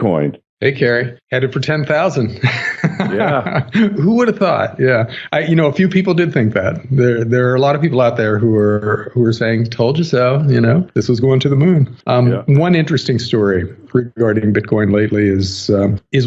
Bitcoin. Hey, Carrie, headed for 10,000. Yeah. Who would have thought? Yeah. A few people did think that. There are a lot of people out there who are saying, told you so, this was going to the moon. One interesting story regarding Bitcoin lately is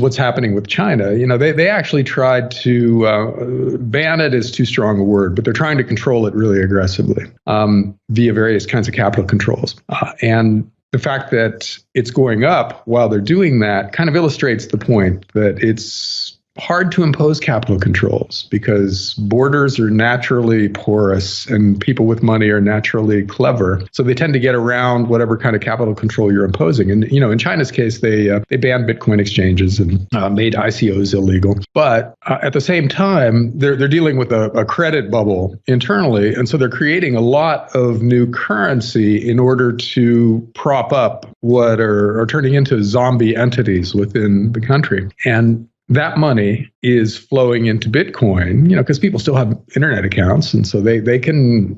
what's happening with China. They actually tried to ban it is too strong a word, but they're trying to control it really aggressively via various kinds of capital controls. And the fact that it's going up while they're doing that kind of illustrates the point that it's hard to impose capital controls because borders are naturally porous and people with money are naturally clever. So they tend to get around whatever kind of capital control you're imposing. And, in China's case, they banned Bitcoin exchanges and made ICOs illegal. But at the same time, they're dealing with a credit bubble internally. And so they're creating a lot of new currency in order to prop up what are turning into zombie entities within the country. And that money is flowing into Bitcoin, because people still have internet accounts. And so they can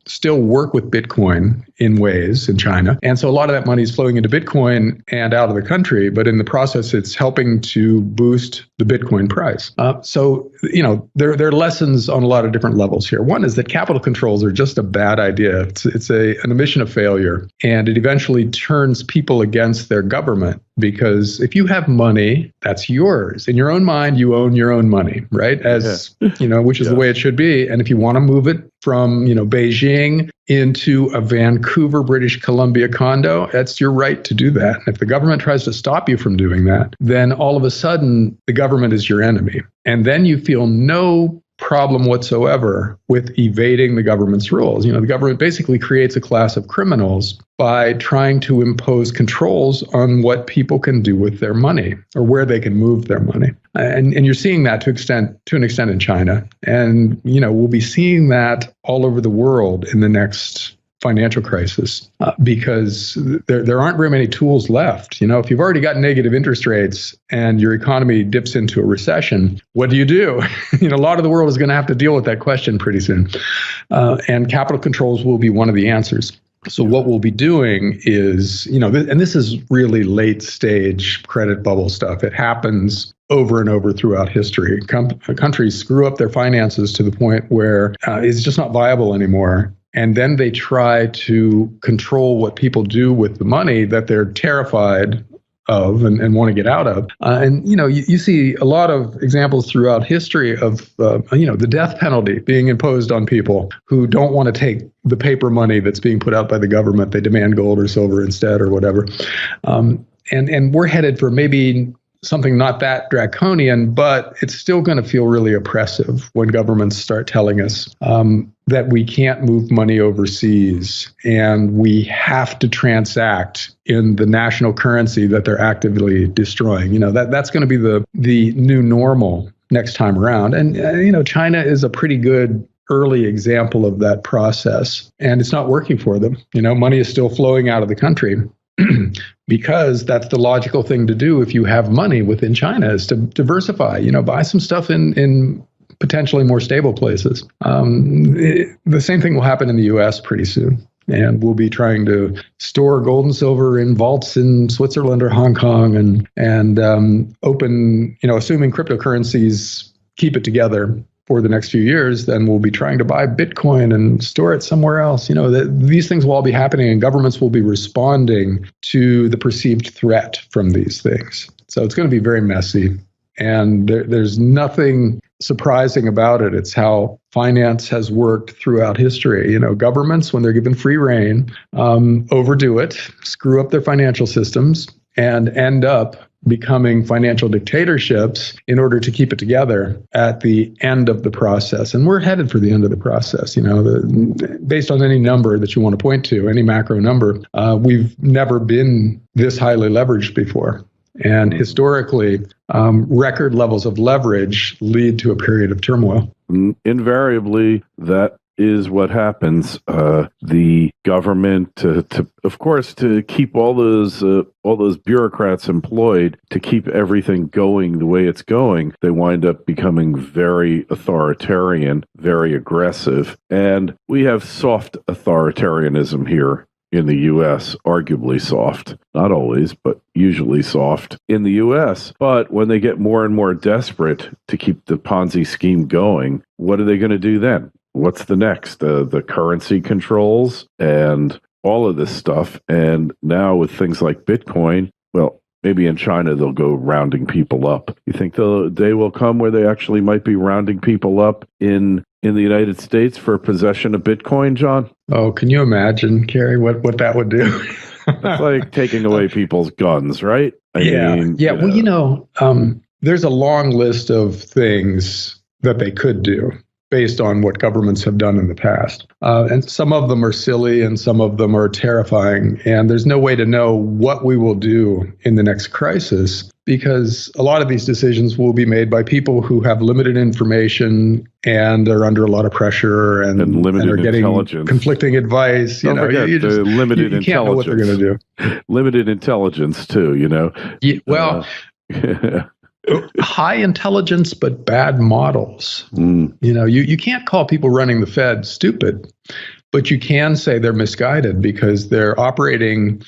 still work with Bitcoin in ways in China. And so a lot of that money is flowing into Bitcoin and out of the country. But in the process, it's helping to boost the Bitcoin price. So there are lessons on a lot of different levels here. One is that capital controls are just a bad idea. It's an admission of failure. And it eventually turns people against their government. Because if you have money, that's yours. In your own mind, you own your own money, right? Which is the way it should be. And if you want to move it from, Beijing into a Vancouver, British Columbia condo, that's your right to do that. And if the government tries to stop you from doing that, then all of a sudden the government is your enemy. And then you feel no problem whatsoever with evading the government's rules. The government basically creates a class of criminals by trying to impose controls on what people can do with their money or where they can move their money. And you're seeing that to an extent in China. And, we'll be seeing that all over the world in the next financial crisis because there aren't very many tools left. If you've already got negative interest rates and your economy dips into a recession, what do you do? A lot of the world is going to have to deal with that question pretty soon. And capital controls will be one of the answers. So what we'll be doing is, and this is really late stage credit bubble stuff. It happens over and over throughout history. Countries screw up their finances to the point where it's just not viable anymore. And then they try to control what people do with the money that they're terrified of and want to get out of. You see a lot of examples throughout history of, the death penalty being imposed on people who don't want to take the paper money that's being put out by the government. They demand gold or silver instead or whatever. And we're headed for maybe something not that draconian, but it's still going to feel really oppressive when governments start telling us that we can't move money overseas and we have to transact in the national currency that they're actively destroying. That's going to be the new normal next time around. And, China is a pretty good early example of that process, and it's not working for them. Money is still flowing out of the country. Because that's the logical thing to do if you have money within China is to diversify, buy some stuff in potentially more stable places. The same thing will happen in the US pretty soon. And we'll be trying to store gold and silver in vaults in Switzerland or Hong Kong and open, assuming cryptocurrencies keep it together for the next few years, then we'll be trying to buy Bitcoin and store it somewhere else. These things will all be happening and governments will be responding to the perceived threat from these things. So it's going to be very messy. And there's nothing surprising about it. It's how finance has worked throughout history. Governments, when they're given free rein, overdo it, screw up their financial systems, and end up becoming financial dictatorships in order to keep it together at the end of the process. And we're headed for the end of the process. Based on any number that you want to point to, any macro number, we've never been this highly leveraged before. And historically, record levels of leverage lead to a period of turmoil. Invariably, that is what happens. The government, of course, to keep all those bureaucrats employed, to keep everything going the way it's going, they wind up becoming very authoritarian, very aggressive, and we have soft authoritarianism here in the U.S., arguably soft. Not always, but usually soft in the U.S. But when they get more and more desperate to keep the Ponzi scheme going, what are they going to do then? What's the next? The currency controls and all of this stuff. And now with things like Bitcoin, well, maybe in China they'll go rounding people up. You think the day will come where they actually might be rounding people up in the United States for possession of Bitcoin, John? Oh, can you imagine, Kerry, what that would do? It's like taking away people's guns, right? I mean, well, there's a long list of things that they could do based on what governments have done in the past. And some of them are silly and some of them are terrifying. And there's no way to know what we will do in the next crisis because a lot of these decisions will be made by people who have limited information and are under a lot lot of pressure and limited are getting intelligence. Conflicting advice. Don't forget you just, limited you intelligence. Can't know what they're going to do. Limited intelligence too, Yeah, well, high intelligence, but bad models. You can't call people running the Fed stupid, but you can say they're misguided because they're operating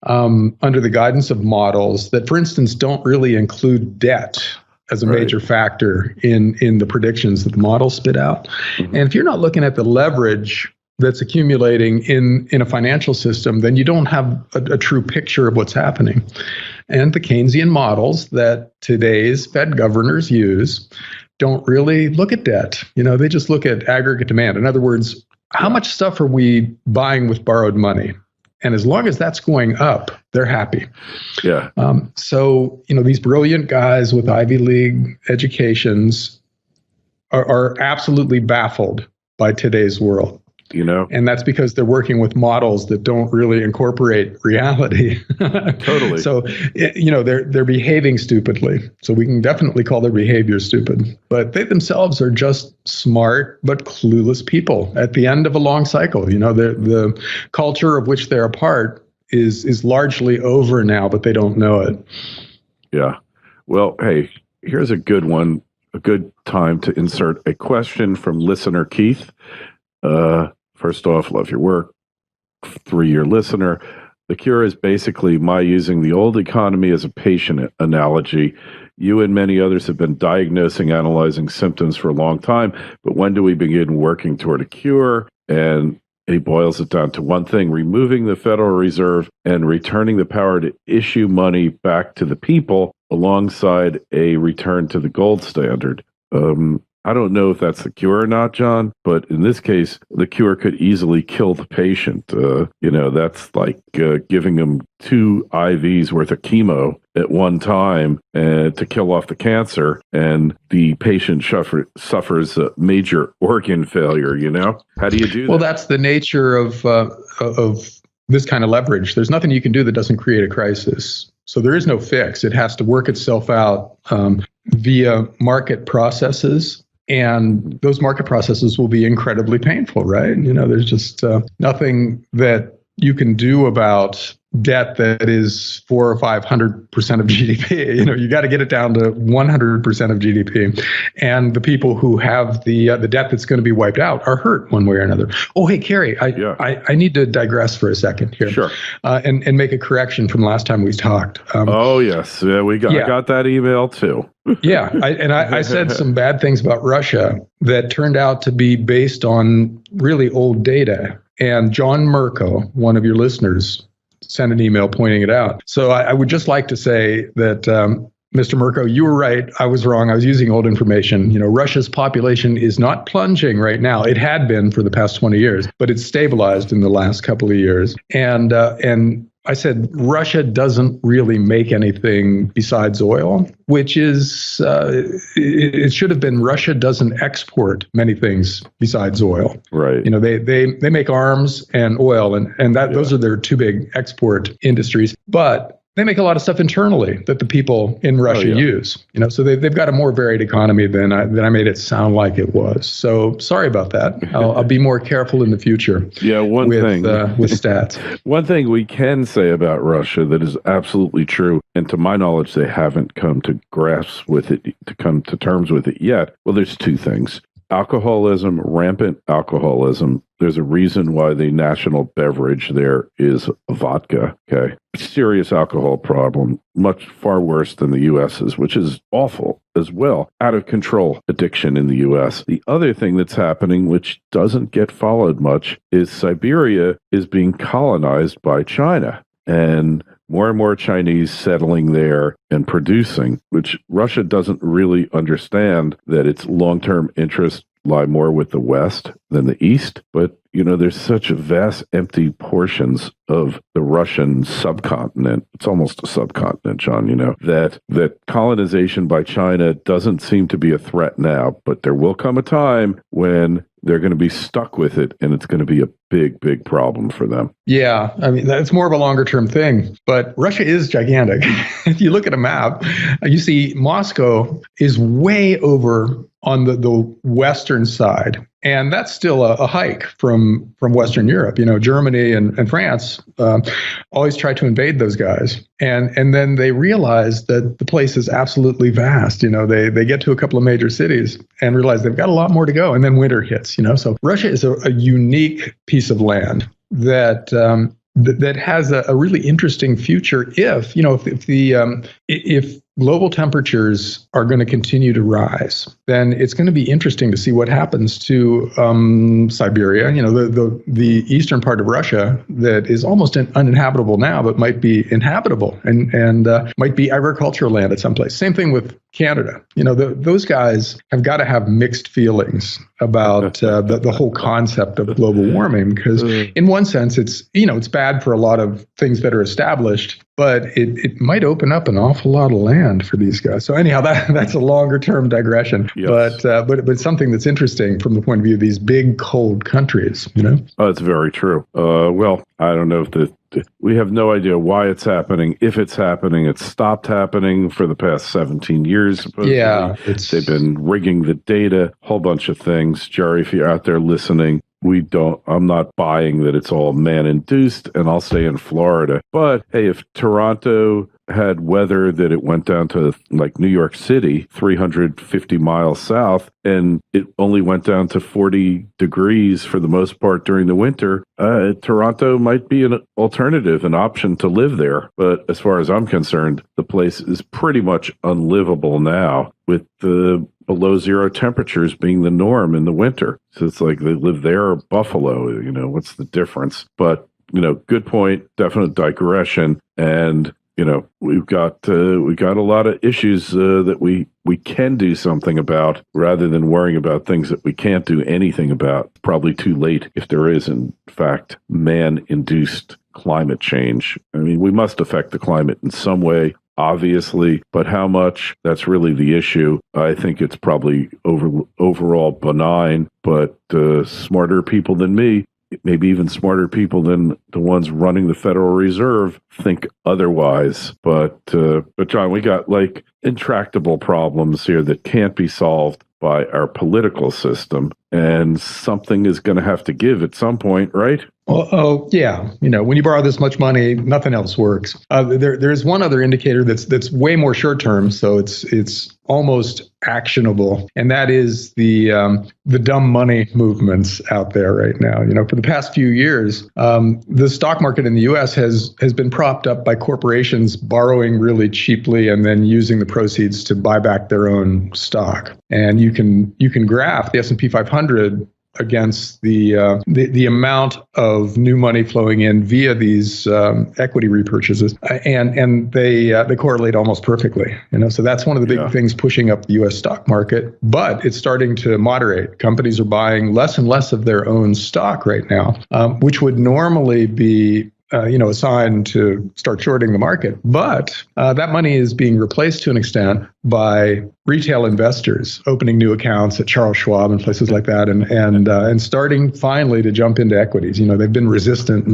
under the guidance of models that, for instance, don't really include debt as a major factor in the predictions that the models spit out. And if you're not looking at the leverage that's accumulating in a financial system, then you don't have a true picture of what's happening. And the Keynesian models that today's Fed governors use don't really look at debt. They just look at aggregate demand. In other words, how much stuff are we buying with borrowed money? And as long as that's going up, they're happy. Yeah. So, these brilliant guys with Ivy League educations are absolutely baffled by today's world. And that's because they're working with models that don't really incorporate reality. Totally. So, they're behaving stupidly. So we can definitely call their behavior stupid. But they themselves are just smart but clueless people at the end of a long cycle. The culture of which they're a part is largely over now, but they don't know it. Yeah. Well, hey, here's a good one, a good time to insert a question from listener Keith. First off, love your work. 3-year listener. The cure is basically my using the old economy as a patient analogy. You and many others have been diagnosing, analyzing symptoms for a long time, but when do we begin working toward a cure? And he boils it down to one thing: removing the Federal Reserve and returning the power to issue money back to the people alongside a return to the gold standard. I don't know if that's the cure or not, John, but in this case, the cure could easily kill the patient. That's like giving them 2 IVs worth of chemo at one time to kill off the cancer, and the patient suffers a major organ failure. How do you do that? Well, that's the nature of this kind of leverage. There's nothing you can do that doesn't create a crisis. So there is no fix. It has to work itself out via market processes. And those market processes will be incredibly painful, right? There's just nothing that you can do about debt that is 400 or 500% of GDP. You got to get it down to 100% of GDP. And the people who have the debt that's going to be wiped out are hurt one way or another. Oh, hey, Kerry, I need to digress for a second here. Sure. And make a correction from last time we talked. Oh, yes. I got that email too. Yeah. I said some bad things about Russia that turned out to be based on really old data. And John Merko, one of your listeners, sent an email pointing it out. So I would just like to say that, Mr. Merko, you were right. I was wrong. I was using old information. Russia's population is not plunging right now. It had been for the past 20 years, but it's stabilized in the last couple of years. And I said Russia doesn't really make anything besides oil, which is, it should have been Russia doesn't export many things besides oil. Right. They make arms and oil, and those are their 2 big export industries. But they make a lot of stuff internally that the people in Russia use. So they've got a more varied economy than I made it sound like it was. So sorry about that. I'll be more careful in the future. Yeah, with stats. One thing we can say about Russia that is absolutely true, and to my knowledge, they haven't come to terms with it yet. Well, there's 2 things. alcoholism, rampant alcoholism. There's a reason why the national beverage there is vodka. Okay. Serious alcohol problem, much far worse than the U.S.'s, which is awful as well. Out of control addiction in the U.S. The other thing that's happening, which doesn't get followed much, is Siberia is being colonized by China. And more Chinese settling there and producing, which Russia doesn't really understand that its long-term interests lie more with the West than the East. But, there's such vast empty portions of the Russian subcontinent. It's almost a subcontinent, John, that colonization by China doesn't seem to be a threat now, but there will come a time when they're going to be stuck with it, and it's going to be a big problem for them. Yeah, I mean, that's more of a longer term thing, but Russia is gigantic. If you look at a map, you see Moscow is way over on the western side. And that's still a hike from Western Europe. Germany and France always try to invade those guys. And then they realize that the place is absolutely vast. They get to a couple of major cities and realize they've got a lot more to go. And then winter hits, So Russia is a unique piece of land that has a really interesting future if global temperatures are going to continue to rise, then it's going to be interesting to see what happens to Siberia, the eastern part of Russia that is almost uninhabitable now, but might be inhabitable and might be agricultural land at some place. Same thing with Canada. Those guys have got to have mixed feelings about the whole concept of global warming, because in one sense, it's bad for a lot of things that are established, but it might open up an awful lot of land for these guys. So anyhow, that's a longer term digression, yes. But something that's interesting from the point of view of these big cold countries. Oh, it's very true. Well, I don't know if we have no idea why it's happening. If it's happening, it's stopped happening for the past 17 years. Supposedly. Yeah, they've been rigging the data, whole bunch of things. Jerry, if you're out there listening, I'm not buying that it's all man-induced, and I'll stay in Florida. But hey, if Toronto had weather that it went down to like New York City, 350 miles south, and it only went down to 40 degrees for the most part during the winter, Toronto might be an alternative, an option to live there. But as far as I'm concerned, the place is pretty much unlivable now, with the below zero temperatures being the norm in the winter. So it's like they live there or Buffalo, what's the difference? But, good point, definite digression. And, we've got a lot of issues that we can do something about, rather than worrying about things that we can't do anything about. Probably too late if there is, in fact, man-induced climate change. I mean, we must affect the climate in some way, obviously, but how much, that's really the issue. I think it's probably overall benign, but smarter people than me, maybe even smarter people than the ones running the Federal Reserve, think otherwise. But John, we got like intractable problems here that can't be solved by our political system, and something is going to have to give at some point, right? Oh yeah. When you borrow this much money, nothing else works. There's one other indicator that's way more short term, so it's almost actionable, and that is the dumb money movements out there right now. For the past few years, the stock market in the U.S. has been propped up by corporations borrowing really cheaply and then using the proceeds to buy back their own stock. And you can graph the S&P 500 against the amount of new money flowing in via these equity repurchases, and they correlate almost perfectly. So that's one of the big things pushing up the U.S. stock market. But it's starting to moderate. Companies are buying less and less of their own stock right now, which would normally be a sign to start shorting the market. But that money is being replaced to an extent by retail investors opening new accounts at Charles Schwab and places like that, and starting finally to jump into equities. They've been resistant.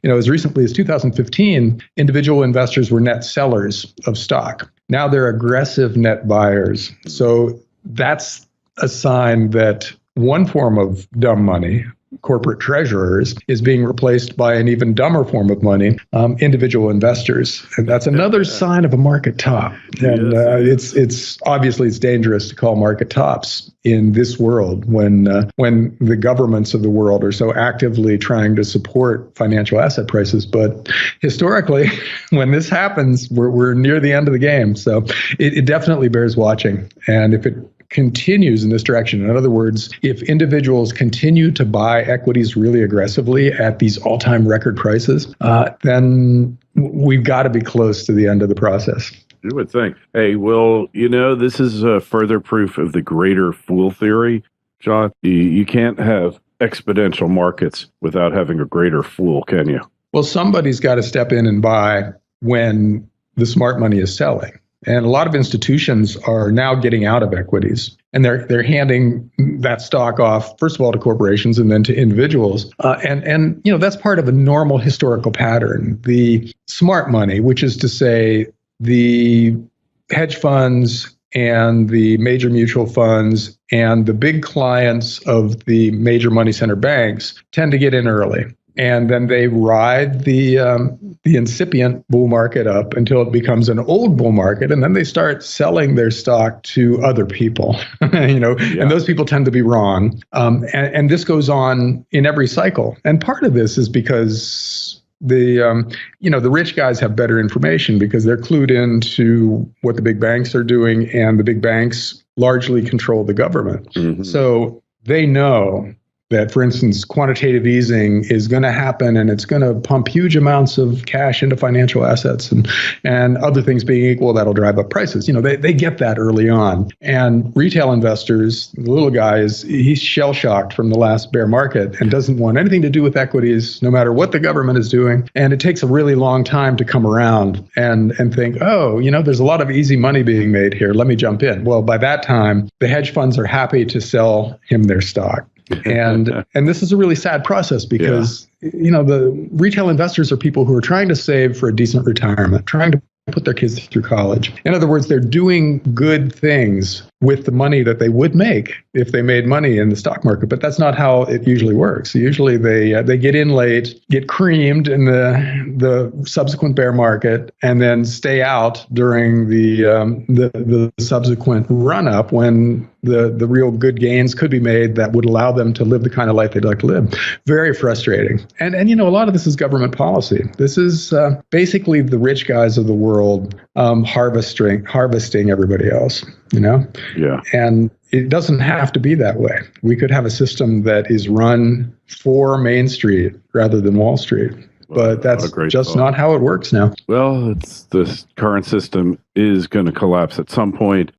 As recently as 2015, individual investors were net sellers of stock. Now they're aggressive net buyers. So that's a sign that one form of dumb money corporate treasurers is being replaced by an even dumber form of money, individual investors. And that's another sign of a market top. And it's obviously it's dangerous to call market tops in this world when the governments of the world are so actively trying to support financial asset prices. But historically, when this happens, we're near the end of the game. So it definitely bears watching. And if it continues in this direction, in other words, if individuals continue to buy equities really aggressively at these all-time record prices, then we've got to be close to the end of the process. You would think. Hey, well, this is further proof of the greater fool theory, John. You can't have exponential markets without having a greater fool, can you? Well, somebody's got to step in and buy when the smart money is selling. And a lot of institutions are now getting out of equities, and they're handing that stock off, first of all, to corporations and then to individuals. And that's part of a normal historical pattern. The smart money, which is to say the hedge funds and the major mutual funds and the big clients of the major money center banks, tend to get in early. And then they ride the incipient bull market up until it becomes an old bull market, and then they start selling their stock to other people. And those people tend to be wrong. And this goes on in every cycle. And part of this is because the rich guys have better information because they're clued into what the big banks are doing, and the big banks largely control the government. Mm-hmm. So they know that, for instance, quantitative easing is going to happen, and it's going to pump huge amounts of cash into financial assets, and other things being equal, that'll drive up prices. They get that early on. And retail investors, the little guy, he's shell-shocked from the last bear market and doesn't want anything to do with equities, no matter what the government is doing. And it takes a really long time to come around and think, there's a lot of easy money being made here. Let me jump in. Well, by that time, the hedge funds are happy to sell him their stock. And this is a really sad process because, the retail investors are people who are trying to save for a decent retirement, trying to put their kids through college. In other words, they're doing good things with the money that they would make if they made money in the stock market. But that's not how it usually works. Usually they get in late, get creamed in the subsequent bear market, and then stay out during the subsequent run up when the real good gains could be made that would allow them to live the kind of life they'd like to live. Very frustrating. And a lot of this is government policy. This is basically the rich guys of the world harvesting everybody else, Yeah. And it doesn't have to be that way. We could have a system that is run for Main Street rather than Wall Street. But that's just not how it works now. Well, the current system is going to collapse at some point.